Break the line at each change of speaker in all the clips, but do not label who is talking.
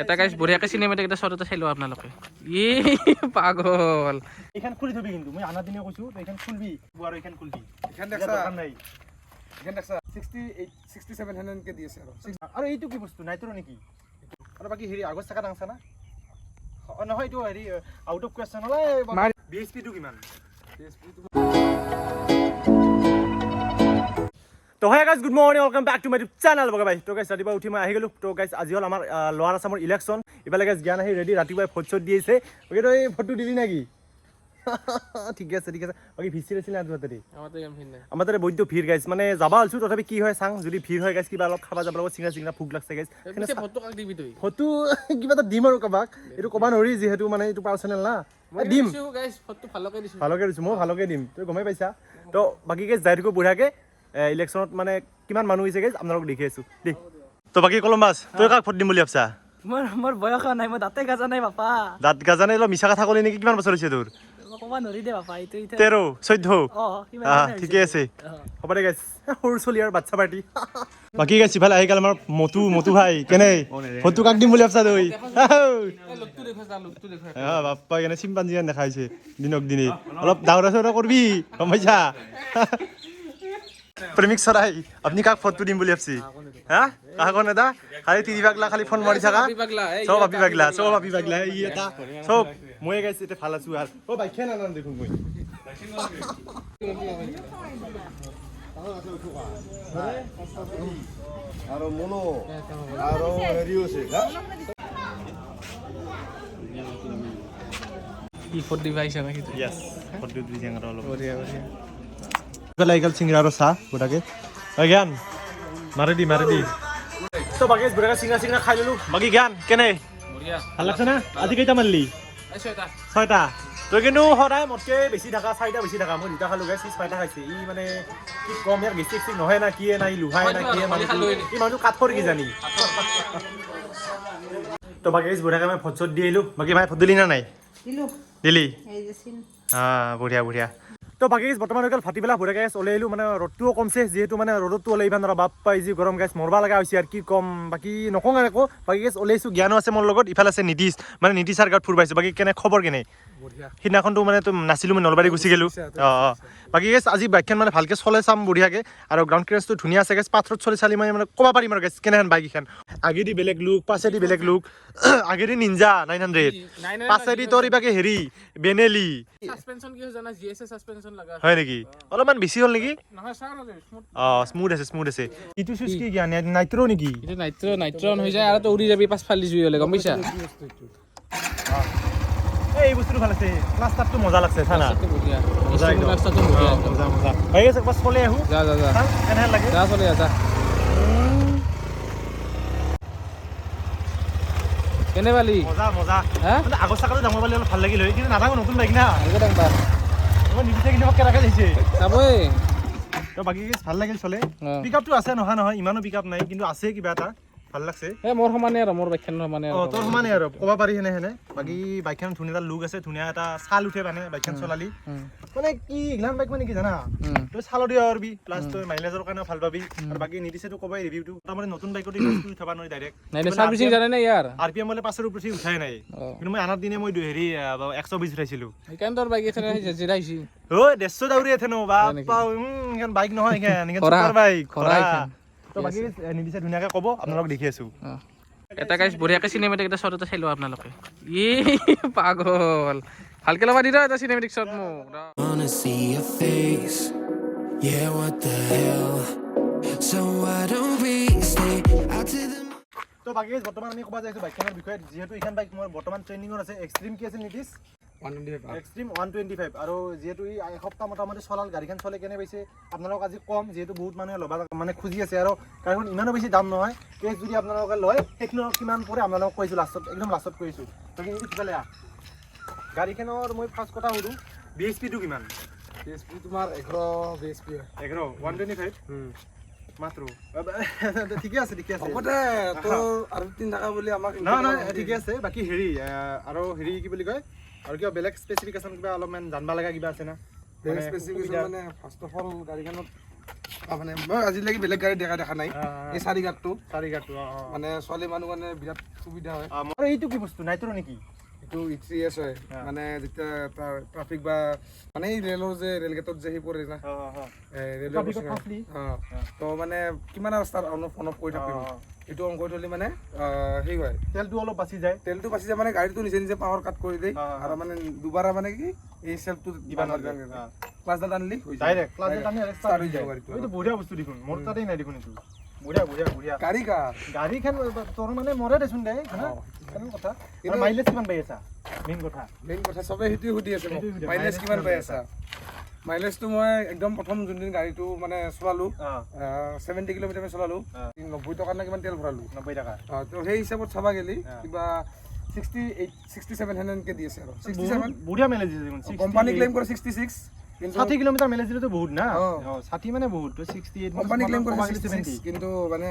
এটা গাইছ বঢ়িয়াকে চিনেমেটিক এটা শ্বট এটা চাই লোৱা আপোনালোকে পাগল
এইখান খুলি থবি কিন্তু মই আনা দিনে কৈছো এইখান খুলবি আৰু এইখান খুলবি
এইখান দেখছা
নাই
এইখান দেখছা 6700 কে দিছে
আৰু এইটো কি বস্তু নাইট্ৰ নেকি আৰু বাকি হেৰি আগৰ চাকা ডাংছা না নহয় এইটো হেৰি আউট অফ কোৱেশ্চন হলে বিএসপি টো কিমান তো hey guys good morning welcome back to my YouTube channel বগা ভাই তো গাইজ ৰাতিপুৱা উঠি মই আহি গ'লো তো গাইজ আজি হ'ল আমাৰ লোৱাৰ আছামৰ ইলেকশ্যন ইফালে গাইজ জ্ঞান আহি ৰেডি ৰাতিপুৱাই ফটো দিছে ওকে তো এই ফটো দিলি নেকি ঠিক আছে বাকি ভিৰ আছিল না দুটাতে আমাৰ তাতে বৈদ্য ভিৰ গাইজ মানে যাবা আলছো তথাপি কি হয় চাং যদি ভিৰ হয় গাইজ কিবা অলপ খাবা যাব লাগিব চিঙা ভোক লাগছে গাইজ
ফটো কাক দিবি তই
ফটো কিবা এটা দিম আৰু কাবাক এইটো কবা নৰি যিহেতু মানে এইটো পাৰ্চনেল না দিম
গাইছ ফটো
ভালকে দিছো মই ভালকে দিম তই গমেই পাইছা তো বাকি গাইজ যাই থাকো বঢ়িয়াকে ইলেকশ্যনত মানে কিমান মানুহ হৈছে গাইজ আপোনালোক দেখি আছো দেই তো বাকি কলম্বাছ তই কাক ভোট দিম বুলি ভাবছা
মোৰ বয়স নাই মই দাঁতে গাজা নাই বাপা
দাঁত গাজা নাই অলপ মিছা কথা ক'লি নেকি কিমান বছৰ হৈছে তোৰ
ক'বা নৰি দে বাপা এইটো
13 14
কিমান
ঠিকে আছে হ'ব দে গাইজ সৰু চলি আৰু বাচ্চা পাৰ্টি বাকি গাইজ ইফালে আহি গ'ল আমাৰ মটু ভাই কেনে ফটো কাক দিম বুলি ভাবছা তই বাপ্পা কেনে চিম্পাঞ্জি যেন দেখাইছে দিনক দিনে অলপ দাউৰা চাউৰা কৰবি গম পাইছা প্ৰেমিক চৰাই আপুনি কাক ফটো দিম বুলি ভাবছি হা কাক নেদা খালি তিৰি পাগলা খালি ফোন মাৰি থাকা চব আপি পাগলা ই এটা চব মই গাইছে এতিয়া ভাল আছো আৰু অ বাইক খেলা নান দেখোন মই
আৰু মনো আৰু হেৰি আছে
কি ফটো দিবা আহিছা নাকি
ইয়েস ফটো দি দিং আৰু অলপ বঢ়িয়া লাইকাল সিংৰা আৰু চাহ গোটাকে জ্ঞান মাৰি দি তো বাকি গোটাকে সিংৰা খাই ললো বাকি জ্ঞান কেনে
বঢ়িয়া
ভাল লাগছে না আজি কেইটা মাৰলি 6টা তই কিন্তু সদায় মোতকে বেছি থাকা 4টা বেছি থাকা মই 2টা খালো গাইছ 6টা খাইছে ই মানে কি কম ইয়াৰ গেষ্টিক নহয় না কিয়ে নাই লুহাই না কিয়ে মানুহ কাঠৰ কি জানি তো বাকি গোটাকে মই ফটো দি আহিলো বাকি ভাই ফটো দিলি না নাই দিলি বঢ়িয়া তো বাকি বৰ্তমান হৈ গ'ল ফাটি পেলা ভৰে গাইছ ওলাই আহিলো মানে ৰ'দটোও কমছে যিহেতু মানে ৰ'দতো ওলাই ইমান বাপ পাই যি গৰম গাইছ মৰবা লগা হৈছে আৰু কি কম বাকি নকওঁ আৰু একো বাকি গাইছ ওলাইছো জ্ঞানো আছে মোৰ লগত ইফালে আছে নীতিশ মানে নীতিশাৰ গাঁৱত ফুৰিব আহিছো বাকি কেনে খবৰ কেনে সিদিনাখনতো মানে তো নাছিলো মই নলবাৰী গুচি গ'লো বাকি গাইছ আজি বাইকখন মানে ভালকে চলে চাম বঢ়িয়াকে আৰু গ্ৰাউণ্ড ক্লিয়াৰেন্সটো ধুনীয়া আছে গাইছ পাথৰত চলি চালি মানে ক'ব পাৰিম আৰু গাইছ কেনেহেন বাইক এখন আগেদি বেলেগ লুক পাছেদি বেলেগ লুক আগেদি নিনজা 900 পাছেদি তোৰ ইবাকে হেৰি বেনেলি
সাসপেনশন কি জানা জিএসএ সাসপেনশন লাগা
হয় নেকি অলপমান বেছি হ'ল নেকি
নহয় স্যার
স্মুথ আছে ইটো সুজ কি জ্ঞান নাইট্ৰ নেকি
এটা নাইট্ৰন হৈ যায় আৰু তো উৰি যাবি পাছ ফালি জুই হলে গম পাইছা
এই বস্তুটো ভাল আছে প্লাষ্টাৰটো মজা লাগছে থানা
বঢ়িয়া
মজা একদম
ৰাস্তাটো বঢ়িয়া
মজা ভাই আছে একবাৰ চলে আহো
যা
কেনে লাগে
যা চলে যা কেনে বালি
মজা
হা
মানে আগৰ চাকাটো ডাঙৰ পালে অলপ ভাল লাগিল হয় কিন্তু নাথাকো নতুন বাইক না
আগে ডাং পাৰ
মই নিদিছে কিন্তু কেৰাকা দিছে
চাবই
তো বাকি ভাল লাগিল চলে পিকআপটো আছে নহয় ইমানো পিকআপ নাই কিন্তু আছে কিবা এটা ভাল লাগছে
এ মোৰ সমানে আৰু মোৰ বাইকখন সমানে আৰু
তোৰ সমানে আৰু ক'ব পাৰি হেনে বাকি বাইকখন ধুনীয়া এটা লুক আছে ধুনীয়া এটা চাল উঠে মানে বাইকখন চলালি মানে কি ইগলান বাইক মানে কি জানা তই চালো দিয়া পাৰবি প্লাছ তই মাইলেজৰ কাৰণে ভাল পাবি আৰু বাকি নিদিছেতো ক'বাই ৰিভিউটো তাৰমানে নতুন বাইকত ইউজ থবা নৰি ডাইৰেক্ট
নাই সাৰ্ভিসিং জানে না ইয়াৰ
আৰপিএম হলে 500 ওপৰত উঠাই নাই কিন্তু মই আনাৰ দিনে মই হেৰি 120 উঠাইছিলো
সেইকাৰণে তোৰ বাইক এখানে জিৰাইছি
ঐ 150 দাউৰি এথেনো বাপা ইখান বাইক নহয় ইখান সুপাৰ বাইক খৰা তো বাকি নিদিছে ধুনীয়াকে ক'ব আপোনালোক দেখি আছো
এটা গাইছ বঢ়িয়াকে চিনেমেটিক এটা শ্বট এটা চাই লোৱা আপোনালোকে পাগল ভালকে ল'বা দি এটা চিনেমেটিক শ্বট মোক
Wanna see your face, yeah, what the hell? So why don't we stay out to the
তো বাকি বৰ্তমান আমি ক'বা যাইছো বাইকখনৰ বিষয়ে যিহেতু ইখান বাইক মোৰ বৰ্তমান ট্ৰেন্ডিঙত আছে এক্সট্ৰিম কি আছে নিতিশ 125 এক্সট্ৰিম 125 আৰু যেহেতু এই এসপ্তাহ মোটামুটি চলাল গাড়ীখন চলে কেনে পাইছে আপোনালোক আজি কম যেহেতু বহুত মানুহে ল'বা মানে খুজি আছে আৰু গাড়ীখন ইমানো বেছি দাম নহয় কেছ যদি আপোনালোকে লয় সেইখিনি কিমান পৰে আপোনালোকক কৈছো একদম লাষ্টত কৈছো তো কিন্তু কিফালে গাড়ীখনৰ মই ফাৰ্ষ্ট কথা সুধো বিএসপিটো কিমান
বিএসপি তোমাৰ 11 বিএসপি
11 125 মাত্ৰ ঠিকে আছে
হবদে তো আৰু 3 টাকা বুলি আমাক
না ঠিকে আছে বাকি হেৰি আৰু হেৰি কি বুলি কয় আৰু কিবা বেলেগ স্পেচিফিকেশ্যন কিবা অলপমান জানবা লগা কিবা আছে না
বেলেগ স্পেচিফিকেশ্যন মানে ফাৰ্ষ্ট অফ অল গাড়ীখনত মানে মই আজিলৈকে বেলেগ গাড়ী দেখা নাই এই চাৰি গাঁতটো
চাৰি গাঁতটো
মানে ছোৱালী মানুহ কাৰণে বিৰাট সুবিধা হয়
আৰু এইটো কি বস্তু নাইট্ৰ নেকি
এইটো ETS হয় মানে যেতিয়া ট্ৰাফিক বা মানে এই ৰেলৰ যে ৰেল গেটত যে সি পৰে না ৰেলৰ তো মানে কিমান ৰাস্তাত অন অফ কৰি থাকিম এইটো অন কৰি থলে মানে সেই হয়
তেলটো অলপ বাচি যায়
তেলটো বাচি যায় মানে গাড়ীটো নিজে নিজে পাৱাৰ কাট কৰি দিয়ে আৰু মানে দুবাৰ মানে কি এই সেলফটো দিবা নালাগে ক্লাছডাল আনলি
ডাইৰেক্ট ক্লাছত আমি
start হৈ যায় গাড়ীটো
এইটো বঢ়িয়া বস্তু দেখোন মোৰ তাতেই নাই দেখোন এইটো বঢ়িয়া বঢ়িয়া বঢ়িয়া
গাড়ী কা
গাড়ীখন তোৰ মানে মৰে দেচোন দে কেনে কথা মাইলেজ কিমান পাই আছা মেইন কথা
চবে সেইটোৱে সুধি আছে মাইলেজ কিমান পাই আছা মাইলেজটো মই একদম প্ৰথম যোনদিন গাড়ীটো মানে চলালো 70 কিলোমিটাৰ মান চলালো 90 টকা নে কিমান তেল ভৰালো
90 টকা
তো সেই হিচাপত চাবা গেলি কিবা 6700 কে দি আছে আৰু 67
বঢ়িয়া মাইলেজ দিছে দেখোন
কোম্পানী ক্লেইম কৰে 66 কিন্তু
60 কিলোমিটাৰ মাইলেজ দিলেতো বহুত না 60 মানে বহুত তো 68
কোম্পানী ক্লেইম কৰে 66 কিন্তু মানে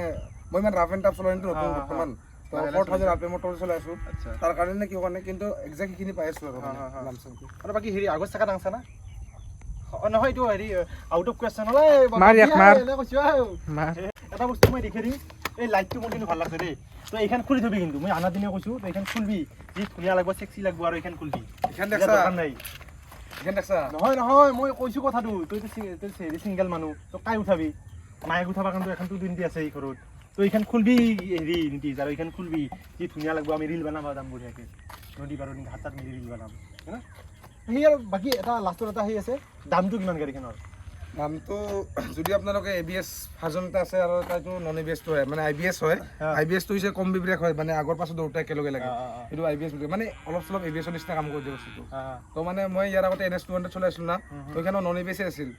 মই ইমান ৰাফ এণ্ড টাফ চলাই কিন্তু নতুন বৰ্তমান তো 4000 rpm মটৰ চলাই আছো তাৰ কাৰণে কি কাৰণে কিন্তু এক্সাক্ট সেইখিনি পাই আছো আৰু লামচামটো
আৰু বাকি হেৰি আগৰ চাকা ডাংছা না নহয় এইটো হেৰি আউট অফ কুৱেশ্যন এটা বস্তু মই দেখি দিম এই লাইটটো মোৰ কিন্তু ভাল লাগছে দেই তই এইখন খুলি থবি কিন্তু মই আনা দিনে কৈছো তই এইখন খুলবি যি ধুনীয়া লাগব সেক্সি লাগব আৰু এইখন খুলবি
এইখন দেখছা
নাই
এইখন দেখছা
নহয় মই কৈছো কথাটো তইতো হেৰি চিংগল মানুহ তই কাই উঠাবি মায়েক উঠাবা কাৰণটো এখনতো দুৰ্নীতি আছে এই ঘৰত তই এইখন খুলবি হেৰি নীতি আৰু এইখন খুলবি যি ধুনীয়া লাগব আমি ৰিল বনাব যাম বঢ়িয়াকে নদী পাৰত হাত চাত মিলি ৰিল বনাম হয় সেই আৰু বাকী এটা লাষ্টত এটা সেই আছে দামটো কিমান গাড়ীখনৰ
নামটো যদি আপোনালোকে ABS ভাৰ্জন এটা আছে আৰু তাইটো নন ABSটো হয় মানে IBS হয় IBSটো হৈছে কম্বি ব্ৰেক হয় মানে আগৰ পাছত দুটা একেলগে লাগে এইটো IBS মানে অলপ চলপ ABSৰ নিচিনা কাম কৰি দিয়ে বস্তুটো তো মানে মই ইয়াৰ আগতে NS200 চলাইছিলো না তো সেইখানে নন ABS আছিল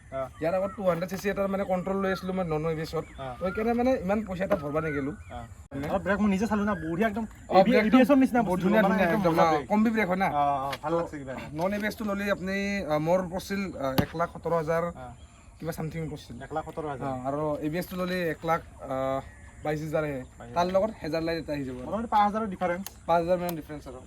ইয়াৰ আগত 200cc এটা মানে কণ্ট্ৰল লৈ আছিলো মই নন ABSত তো সেইকাৰণে মানে ইমান পইচা এটা ভৰবা নেগেলো
ব্ৰেক মই নিজে চালো না বঢ়িয়া একদম ABSৰ নিচিনা
বহুত ধুনীয়া একদম কম্বি ব্ৰেক হয় না
ভাল লাগছে কিবা
নন ABSটো ল'লে আপুনি মোৰ পছিল 1,17,000 কিবা সামথিং পছিল
1,17,000
আৰু ABSটো ল'লে 1,22,000 আহে তাৰ লগত 1000 লাইট এটা আহি যাব
মোটামুটি 5,000 ডিফাৰেন্স
5,000 মান ডিফাৰেন্স আৰু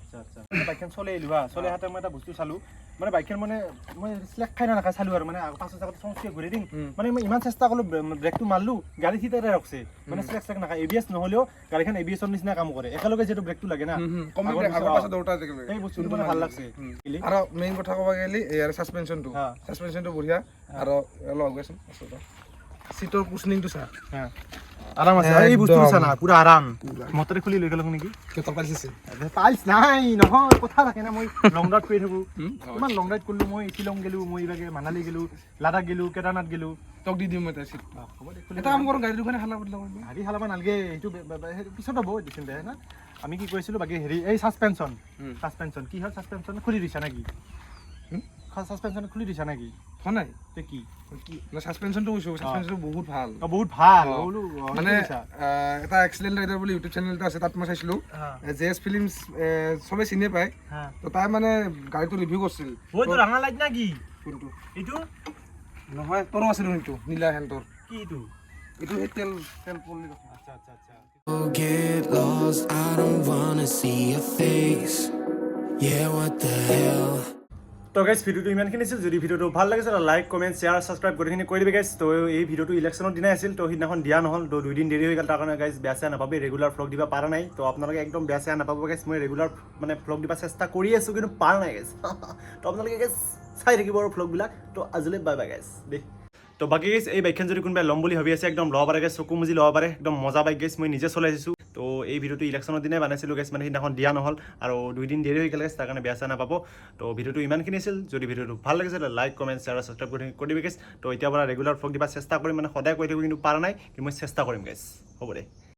বাইকখন চলাই আহিলো চলাই হাতে মই এটা বস্তু চালো মানে বাইকখন মানে মই স্লেক খাই নাখাই চালো আৰু মানে পাঁচৰ জাগাত সংস্কৃতি ঘূৰি দিম মানে মই ইমান চেষ্টা কৰিলো ব্ৰেকটো মাৰলো গাড়ী সিটাই ৰাখছে মানে স্লেক নাখায় ABS নহলেও গাড়ীখন ABSৰ নিচিনা কাম কৰে একেলগে যেটো ব্ৰেকটো লাগে না
কম্বি ব্ৰেক আগৰ পাছত দুটা একেলগে
এই বস্তুটো মানে ভাল লাগছে
আৰু মেইন কথা ক'ব গ'লে ইয়াৰ সাসপেনশনটো বঢ়িয়া আৰু লগ গৈছে সিটৰ কুশনিংটো চা
আরাম আছে এই বস্তুটো চানা পুরা আরাম মটরে খুলি লৈ গেল নেকি
কেতল পাইছে
পাইছ নাই নহয় কথা থাকে না মই লং রাইড কৰি থাকো কিমান লং ৰাইড কৰিলো মই শিলং গেলো মই ইবাগে মানালী গেলো লাডাখ গেলো কেদাৰনাথ গেলো
তক দি দিম এটা সিট এটা কাম কৰো গাড়ী দুখানে হালা বদলা কৰিম
গাড়ী হালাবা নালগে এইটো পিছত হ'ব দিছিল দে না আমি কি কৈছিলো বাকি হেৰি এই সাসপেনশন কি হয় সাসপেনশন খুলি দিছা নাকি সাসপেনশন খুলি দিছা নাকি
হয় নাই
তে কি
না সাসপেনশনটো কৈছো সাসপেনশনটো বহুত ভাল
বহুত ভাল
মানে এটা এক্সেলেন্ট ৰাইডাৰ বুলি ইউটিউব চেনেল এটা আছে তাত মই চাইছিলো জেএস ফিল্মছ সবে চিনি পায় তো তাই মানে গাড়ীটো ৰিভিউ কৰিছিল
বহুত ৰঙা লাইট নাকি
কোনটো
এইটো
নহয় তোৰো আছিল সেইটো নীলা হেন্তৰ
কি এইটো
এইটো তেল পলি
আচ্ছা আচ্ছা আচ্ছা
Oh, get lost, I don't wanna see your face. Yeah, what the hell?
তো গাইজ ভিডিওটো ইমানখিনি আছিল যদি ভিডিওটো ভাল লাগিছে লাইক কমেণ্ট শ্বেয়াৰ ছাবস্ক্ৰাইব গোটেইখিনি কৰি দিবি গাইজ তো এই ভিডিওটো ইলেকশ্যনৰ দিনাই আছিল তো সিদিনাখন দিয়া নহ'ল তো 2 দিন দেৰি হৈ গ'ল তাৰ কাৰণে গাইজ বেয়া চেয়া নাপাবি ৰেগুলাৰ ভ্লগ দিব পৰা নাই তো আপোনালোকে একদম বেয়া চেয়া নাপাব গাইজ মই ৰেগুলাৰ মানে ভ্লগ দিব চেষ্টা কৰি আছোঁ কিন্তু পৰা নাই গাইজ তো আপোনালোকে গাইজ চাই থাকিব আৰু ভ্লগবিলাক তো আজিলৈ বাই বাই গাইজ দেই তো বাকী গাইজ এই বাইকখন যদি কোনোবাই ল'ম বুলি ভাবি আছে একদম ল'ব পাৰে গাইজ চকু মুজি ল'ব পাৰে একদম মজা বাইক গাইজ মই নিজে চলাই আহিছোঁ তো এই ভিডিওটো ইলেকশ্যনৰ দিনাই বনাইছিলোঁ গাইজ মানে সিদিনাখন দিয়া নহ'ল আৰু 2 দিন দেৰি হৈ গ'ল গাইজ তাৰ কাৰণে বেয়া চেয়া নাপাব তো ভিডিওটো ইমানখিনি আছিল যদি ভিডিওটো ভাল লাগিছে লাইক কমেণ্ট শ্বেয়াৰ ছাবস্ক্ৰাইব কৰি দিবি গাইজ তো এতিয়াৰ পৰা ৰেগুলাৰ ভ্লগ দিব চেষ্টা কৰিম মানে সদায় কৈ থাকোঁ কিন্তু পৰা নাই কিন্তু মই চেষ্টা কৰিম গাইজ হ'ব দে